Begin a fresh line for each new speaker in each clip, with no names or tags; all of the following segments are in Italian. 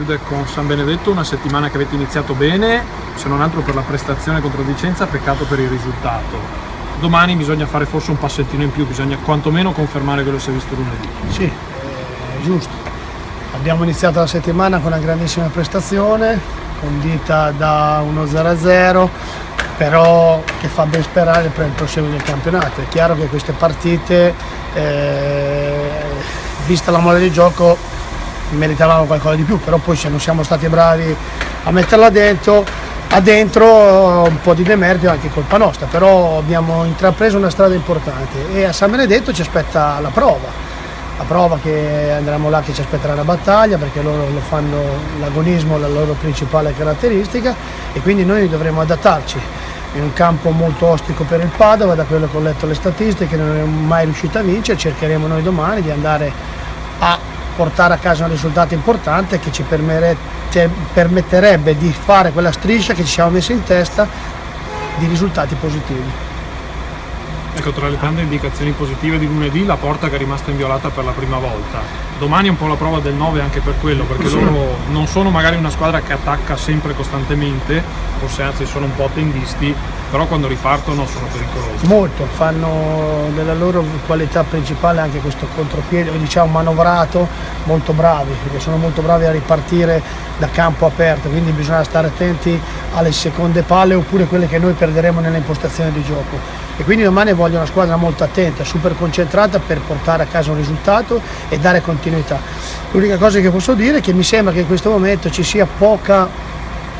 chiude con San Benedetto, una settimana che avete iniziato bene, se non altro per la prestazione contro Vicenza, peccato per il risultato. Domani bisogna fare forse un passettino in più, bisogna quantomeno confermare quello che si è visto lunedì.
Sì, è giusto. Abbiamo iniziato la settimana con una grandissima prestazione, condita da uno 0-0, però che fa ben sperare per il proseguo del campionato. È chiaro che queste partite, vista la mole di gioco, meritavamo qualcosa di più, però poi se non siamo stati bravi a metterla dentro un po' di demerito è anche colpa nostra, però abbiamo intrapreso una strada importante e a San Benedetto ci aspetta la prova che andremo là, che ci aspetterà una battaglia, perché loro lo fanno, l'agonismo è la loro principale caratteristica e quindi noi dovremo adattarci. In un campo molto ostico per il Padova, da quello che ho letto le statistiche non è mai riuscito a vincere, cercheremo noi domani di andare a portare a casa un risultato importante che ci permetterebbe di fare quella striscia che ci siamo messi in testa di risultati positivi.
Ecco, tra le tante indicazioni positive di lunedì, la Porta che è rimasta inviolata per la prima volta. Domani è un po' la prova del 9 anche per quello, perché loro non sono magari una squadra che attacca sempre costantemente, forse anzi sono un po' attendisti, però quando ripartono sono pericolosi.
Molto, fanno della loro qualità principale anche questo contropiede, diciamo manovrato, molto bravi, perché sono molto bravi a ripartire da campo aperto, quindi bisogna stare attenti alle seconde palle oppure quelle che noi perderemo nelle impostazioni di gioco. E quindi domani voglio una squadra molto attenta, super concentrata per portare a casa un risultato e dare continuità. L'unica cosa che posso dire è che mi sembra che in questo momento ci sia poca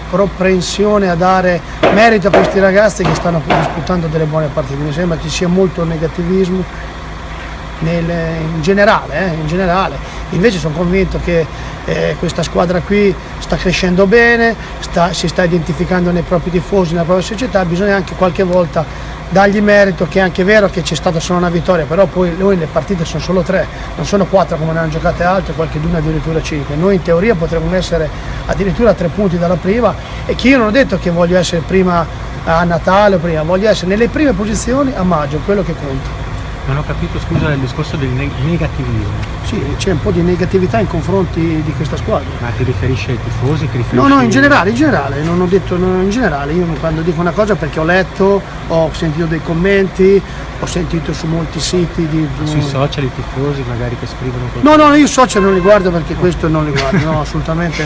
propensione a dare merito a questi ragazzi che stanno disputando delle buone partite, mi sembra che ci sia molto negativismo in generale. Invece sono convinto che questa squadra qui sta crescendo bene, si sta identificando nei propri tifosi, nella propria società, bisogna anche qualche volta dargli merito, che è anche vero che c'è stata solo una vittoria, però poi noi le partite sono solo 3, non sono 4 come ne hanno giocate altre, qualcheduna addirittura 5. Noi in teoria potremmo essere addirittura a 3 punti dalla prima e che io non ho detto che voglio essere prima a Natale, voglio essere nelle prime posizioni a maggio, quello che conta.
Non ho capito, scusa, il discorso del negativismo.
Sì, c'è un po' di negatività in confronti di questa squadra.
Ma ti riferisci ai tifosi?
No, in generale, non ho detto in generale, io quando dico una cosa perché ho letto, ho sentito dei commenti, ho sentito su molti siti
sui social i tifosi magari che scrivono qualcosa.
No, io social non li guardo perché questo non li guardo, no, assolutamente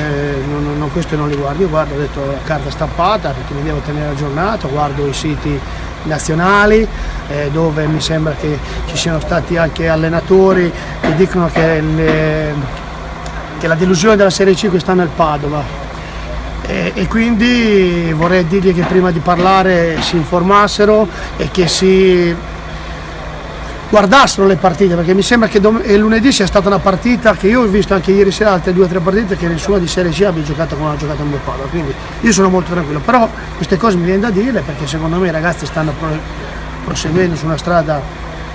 questo non li guardo, io guardo, ho detto la carta stampata perché mi devo tenere aggiornato, guardo i siti nazionali dove mi sembra che ci siano stati anche allenatori che dicono che la delusione della Serie C quest'anno è il Padova e quindi vorrei dirgli che prima di parlare si informassero e che si guardassero le partite, perché mi sembra che lunedì sia stata una partita che io ho visto anche ieri sera, altre 2 o 3 partite che nessuna di Serie C abbia giocato come ha giocato il mio Padova, quindi io sono molto tranquillo, però queste cose mi viene da dire perché secondo me i ragazzi stanno proseguendo su una strada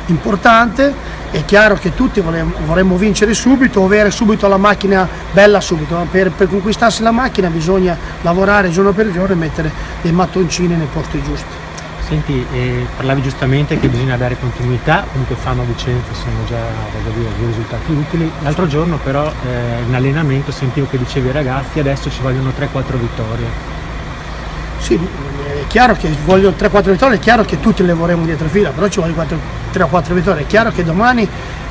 importante. È chiaro che tutti vorremmo vincere subito, avere subito la macchina bella subito, ma per conquistarsi la macchina bisogna lavorare giorno per giorno e mettere dei mattoncini nei posti giusti.
Senti, parlavi giustamente che bisogna dare continuità, comunque fanno a Vicenza, sono già due risultati utili. L'altro giorno però in allenamento sentivo che dicevi ai ragazzi adesso ci vogliono 3-4 vittorie.
Sì, è chiaro che vogliono 3-4 vittorie, è chiaro che tutti le vorremmo dietro fila, però ci vogliono 3-4 vittorie. È chiaro che domani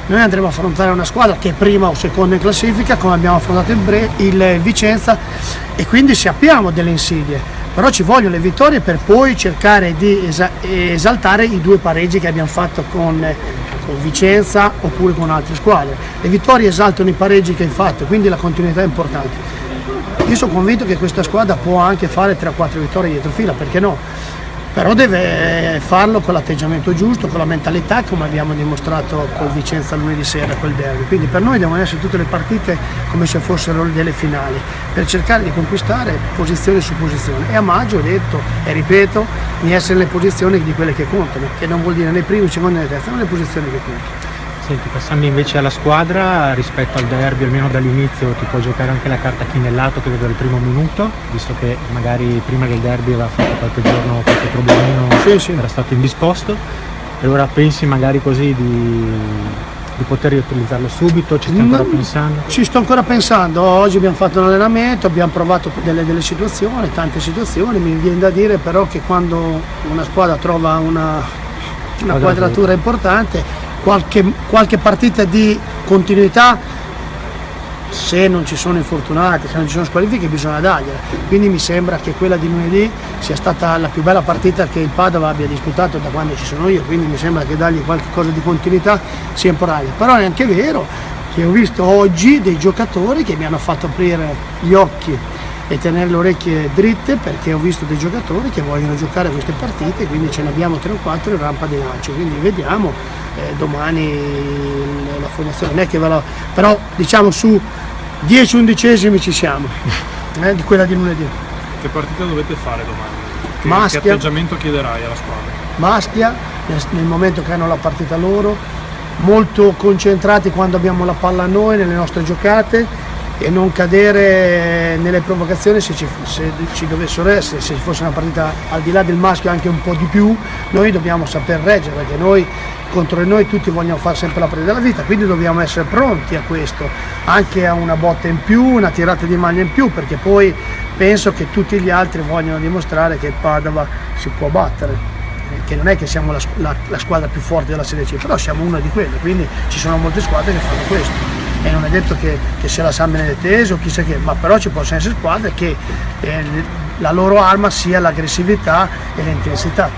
noi andremo a affrontare una squadra che è prima o seconda in classifica, come abbiamo affrontato il Vicenza, e quindi sappiamo delle insidie. Però ci vogliono le vittorie per poi cercare di esaltare i 2 pareggi che abbiamo fatto con Vicenza oppure con altre squadre. Le vittorie esaltano i pareggi che hai fatto, quindi la continuità è importante. Io sono convinto che questa squadra può anche fare 3-4 vittorie dietro fila, perché no? Però deve farlo con l'atteggiamento giusto, con la mentalità, come abbiamo dimostrato col Vicenza lunedì sera, col derby. Quindi per noi devono essere tutte le partite come se fossero delle finali, per cercare di conquistare posizione su posizione. E a maggio ho detto e ripeto di essere nelle posizioni di quelle che contano, che non vuol dire né primo, secondo né terzo, ma nelle posizioni che contano.
Senti, passando invece alla squadra, rispetto al derby, almeno dall'inizio ti può giocare anche la carta Chinellato che vedo al primo minuto, visto che magari prima del derby aveva fatto qualche giorno qualche problemino,
sì.
Era stato indisposto, e ora pensi magari così di di poter riutilizzarlo subito? Ci stai ancora pensando?
Ci sto ancora pensando. Oggi abbiamo fatto un allenamento, abbiamo provato delle situazioni, tante situazioni. Mi viene da dire però che quando una squadra trova una quadratura importante, qualche partita di continuità, se non ci sono infortunati, se non ci sono squalifiche, bisogna dargliela. Quindi mi sembra che quella di lunedì sia stata la più bella partita che il Padova abbia disputato da quando ci sono io, quindi mi sembra che dargli qualche cosa di continuità sia importante. Però è anche vero che ho visto oggi dei giocatori che mi hanno fatto aprire gli occhi e tenere le orecchie dritte, perché ho visto dei giocatori che vogliono giocare queste partite, quindi ce ne abbiamo 3 o 4 in rampa di lancio, quindi vediamo domani la formazione, non è che però diciamo su 10 undicesimi ci siamo di quella di lunedì.
Che partita dovete fare domani?
Maschia.
Che atteggiamento chiederai alla squadra?
Maschia, nel momento che hanno la partita loro, molto concentrati quando abbiamo la palla a noi, nelle nostre giocate, e non cadere nelle provocazioni se ci dovessero essere, se ci fosse una partita al di là del maschio anche un po' di più, noi dobbiamo saper reggere, perché noi contro di noi tutti vogliono fare sempre la partita della vita, quindi dobbiamo essere pronti a questo, anche a una botta in più, una tirata di maglia in più, perché poi penso che tutti gli altri vogliono dimostrare che il Padova si può battere, che non è che siamo la squadra più forte della Serie C, però siamo una di quelle, quindi ci sono molte squadre che fanno questo. E non è detto che sia la San Benedettese o chissà che, ma però ci possono essere squadre che la loro arma sia l'aggressività e l'intensità.